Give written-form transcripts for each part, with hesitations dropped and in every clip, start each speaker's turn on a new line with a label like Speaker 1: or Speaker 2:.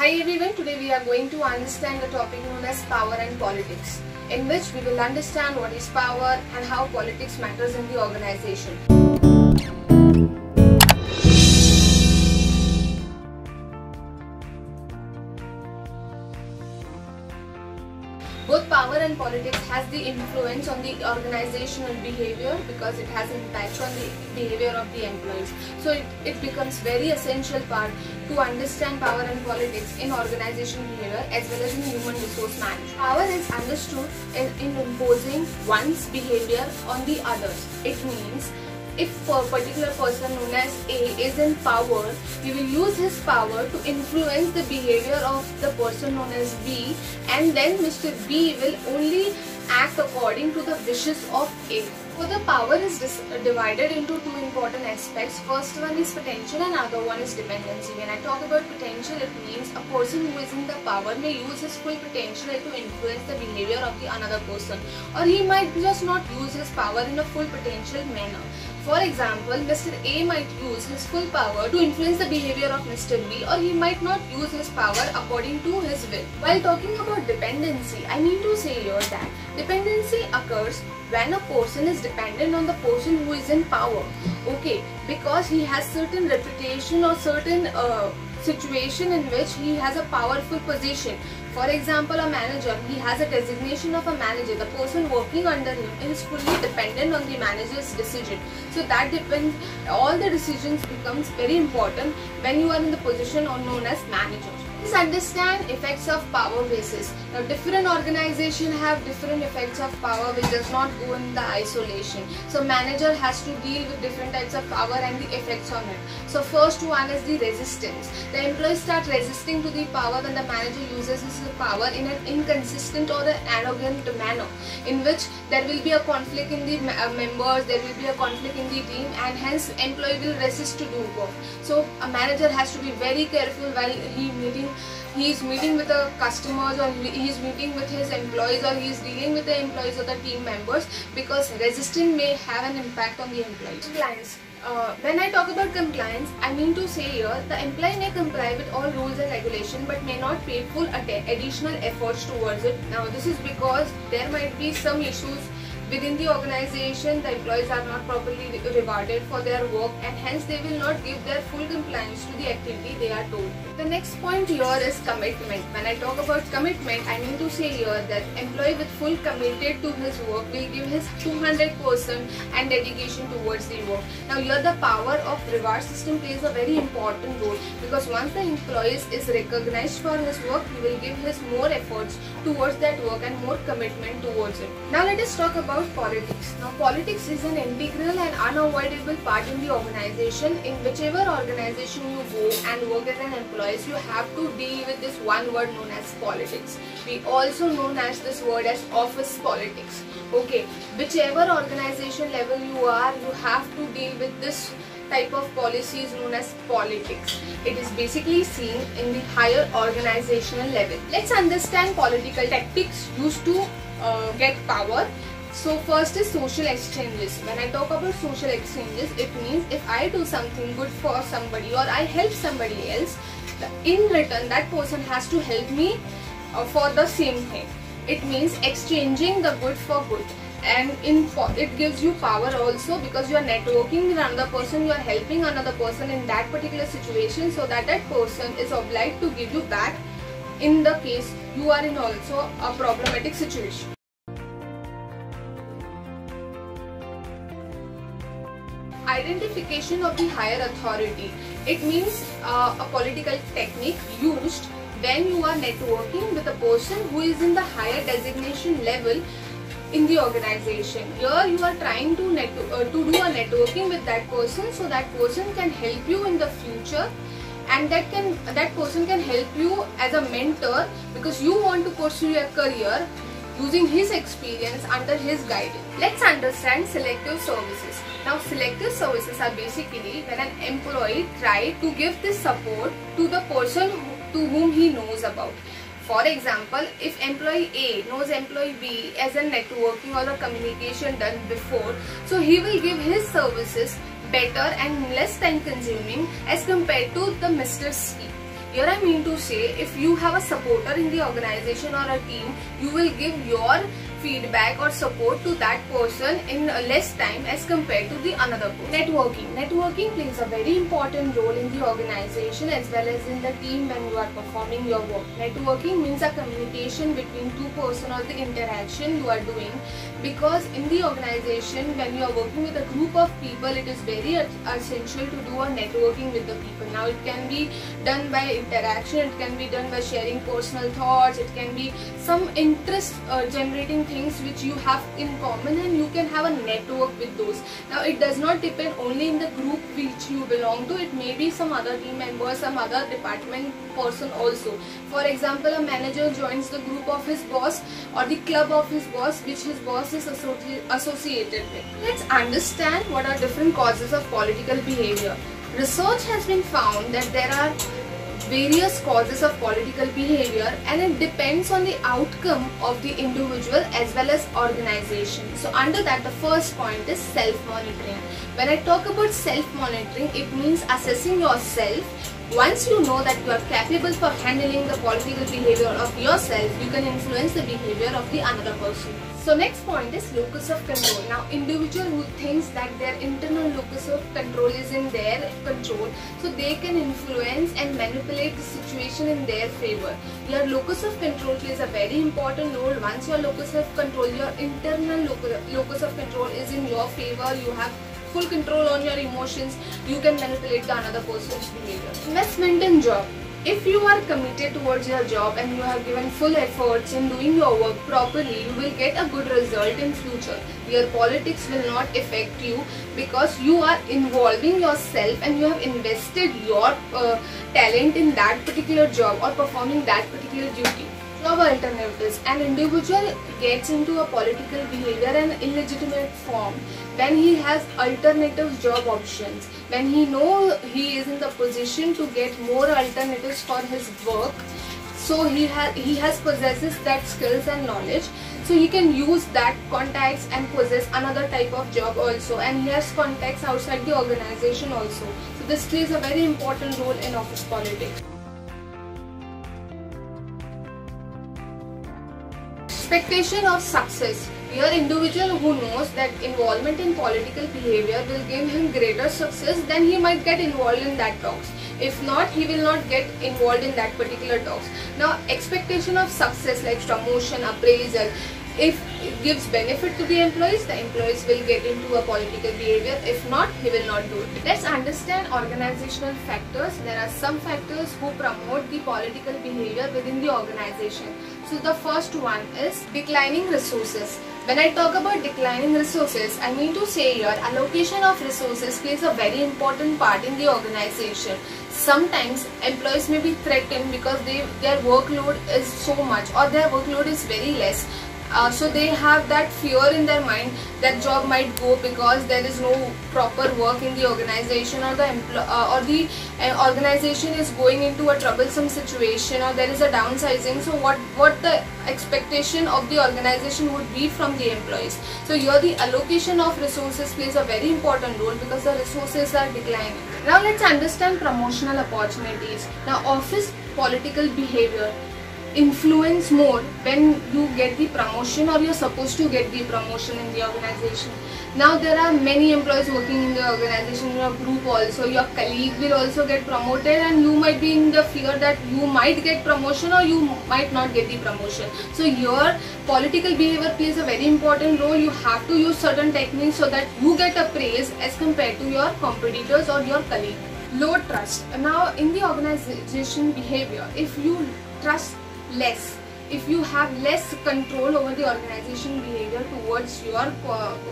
Speaker 1: Hi everyone, today we are going to understand the topic known as power and politics, in which we will understand what is power and how politics matters in the organization. Both power and politics has the influence on the organizational behavior because it has an impact on the behavior of the employees. So it becomes very essential part to understand power and politics in organization behavior as well as in human resource management. Power is understood in imposing one's behavior on the others. It means if a particular person known as A is in power, he will use his power to influence the behavior of the person known as B, and then Mr. B will only act according to the wishes of A. So the power is divided into two important aspects. First one is potential and other one is dependency. When I talk about potential, it means a person who is in the power may use his full potential to influence the behavior of the another person, or he might just not use his power in a full potential manner. For example, Mr. A might use his full power to influence the behavior of Mr. B, or he might not use his power according to his will. While talking about dependency, I mean to say here that dependency occurs when a person is dependent on the person who is in power. Okay, because he has certain reputation or certain situation in which he has a powerful position. For example, a manager, he has a designation of a manager. The person working under him is fully dependent on the manager's decision. So that depends, all the decisions becomes very important when you are in the position or known as manager. Let's understand effects of power basis. Now different organizations have different effects of power which does not go in the isolation. So manager has to deal with different types of power and the effects on it. So first one is the resistance. The employees start resisting to the power when the manager uses his power in an inconsistent or an arrogant manner, in which there will be a conflict in the members, there will be a conflict in the team, and hence employee will resist to do work. So a manager has to be very careful while he is meeting with the customers, or he is meeting with his employees, or he is dealing with the employees or the team members, because resistance may have an impact on the employees. Compliance. When I talk about compliance, I mean to say here, the employee may comply with all rules and regulations but may not pay full additional efforts towards it. Now this is because there might be some issues within the organization. The employees are not properly rewarded for their work, and hence they will not give their full compliance to the activity they are told. The next point here is commitment. When I talk about commitment, I mean to say here that employee with full committed to his work will give his 200% and dedication towards the work. Now here the power of reward system plays a very important role, because once the employee is recognized for his work, he will give his more efforts towards that work and more commitment towards it. Now let us talk about politics. Now politics is an integral and unavoidable part in the organization. In whichever organization you go and work as an employee, you have to deal with this one word known as politics. We also known as this word as office politics. Okay, whichever organization level you are, you have to deal with this type of policies known as politics. It is basically seen in the higher organizational level. Let's understand political tactics used to get power. So first is social exchanges. When I talk about social exchanges, it means if I do something good for somebody or I help somebody else, in return that person has to help me for the same thing. It means exchanging the good for good. And it gives you power also, because you are networking with another person, you are helping another person in that particular situation, so that that person is obliged to give you back in the case you are in also a problematic situation. Identification of the higher authority. It means a political technique used when you are networking with a person who is in the higher designation level in the organization. Here you are trying to do a networking with that person, so that person can help you in the future, and that person can help you as a mentor, because you want to pursue your career using his experience under his guidance. Let's understand selective services. Now selective services are basically when an employee tries to give this support to the person to whom he knows about. For example, if employee A knows employee B as a networking or a communication done before, so he will give his services better and less time consuming as compared to the Mr. C. Here I mean to say, if you have a supporter in the organization or a team, you will give your feedback or support to that person in less time as compared to the another person. Networking plays a very important role in the organization as well as in the team when you are performing your work. Networking means a communication between two persons or the interaction you are doing, because in the organization when you are working with a group of people, it is very essential to do a networking with the people. Now it can be done by interaction, it can be done by sharing personal thoughts, it can be some interest generating things which you have in common, and you can have a network with those. Now it does not depend only in the group which you belong to, it may be some other team member, some other department person also. For example, a manager joins the group of his boss or the club of his boss which his boss is associated with. Let's understand what are different causes of political behavior. Research has been found that there are various causes of political behavior, and it depends on the outcome of the individual as well as organization. So under that, the first point is self-monitoring. When I talk about self-monitoring, it means assessing yourself. Once you know that you are capable for handling the political behavior of yourself, you can influence the behavior of the another person. So next point is locus of control. Now individual who thinks that their internal locus of control is in their control, so they can influence and manipulate the situation in their favor. Your locus of control plays a very important role. Once your locus of control, your internal locus of control is in your favor, you have full control on your emotions, you can manipulate the another person's behavior. Investment in job. If you are committed towards your job and you have given full efforts in doing your work properly, you will get a good result in future. Your politics will not affect you because you are involving yourself and you have invested your talent in that particular job or performing that particular duty. Job alternatives. An individual gets into a political behavior in illegitimate form when he has alternative job options, when he knows he is in the position to get more alternatives for his work, so he possesses that skills and knowledge, so he can use that contacts and possess another type of job also, and he has contacts outside the organization also. So this plays a very important role in office politics. Expectation of success. Your individual who knows that involvement in political behavior will give him greater success, then he might get involved in that talks. If not, he will not get involved in that particular talks. Now, expectation of success like promotion, appraisal, if it gives benefit to the employees will get into a political behavior. If not, he will not do it. Let's understand organizational factors. There are some factors who promote the political behavior within the organization. So the first one is declining resources. When I talk about declining resources, I mean to say your allocation of resources plays a very important part in the organization. Sometimes employees may be threatened because their workload is so much or their workload is very less. So they have that fear in their mind that job might go because there is no proper work in the organization, or the organization is going into a troublesome situation, or there is a downsizing. So what the expectation of the organization would be from the employees. So here the allocation of resources plays a very important role because the resources are declining. Now let's understand promotional opportunities. Now office political behavior influence more when you get the promotion or you're supposed to get the promotion in the organization. Now there are many employees working in the organization, your group also, your colleague will also get promoted, and you might be in the fear that you might get promotion or you might not get the promotion. So your political behavior plays a very important role. You have to use certain techniques so that you get a praise as compared to your competitors or your colleague. Low trust. Now in the organization behavior, if you trust less, if you have less control over the organization behavior towards your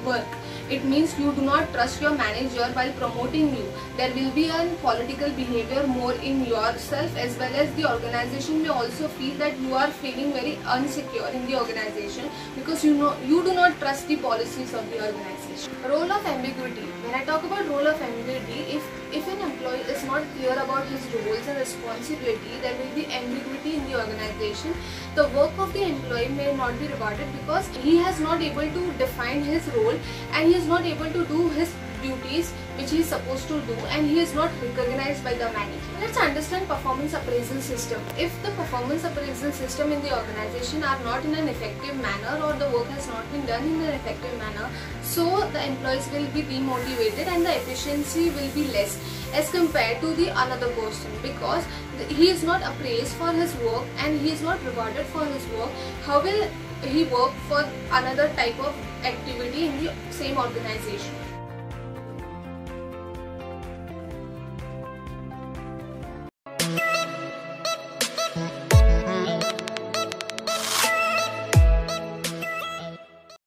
Speaker 1: work, it means you do not trust your manager while promoting you. There will be a political behavior more in yourself, as well as the organization may also feel that you are feeling very unsecure in the organization because you do not trust the policies of the organization. Role of ambiguity. When I talk about role of ambiguity, if an employee is not clear about his roles and responsibility, there will be ambiguity in the organization. The work of the employee may not be rewarded because he has not able to define his role and he is not able to do his duties which he is supposed to do, and he is not recognized by the manager. Let's understand performance appraisal system. If the performance appraisal system in the organization are not in an effective manner, or the work has not been done in an effective manner, so the employees will be demotivated and the efficiency will be less as compared to the another person, because he is not appraised for his work and he is not rewarded for his work. How will he work for another type of activity in the same organization?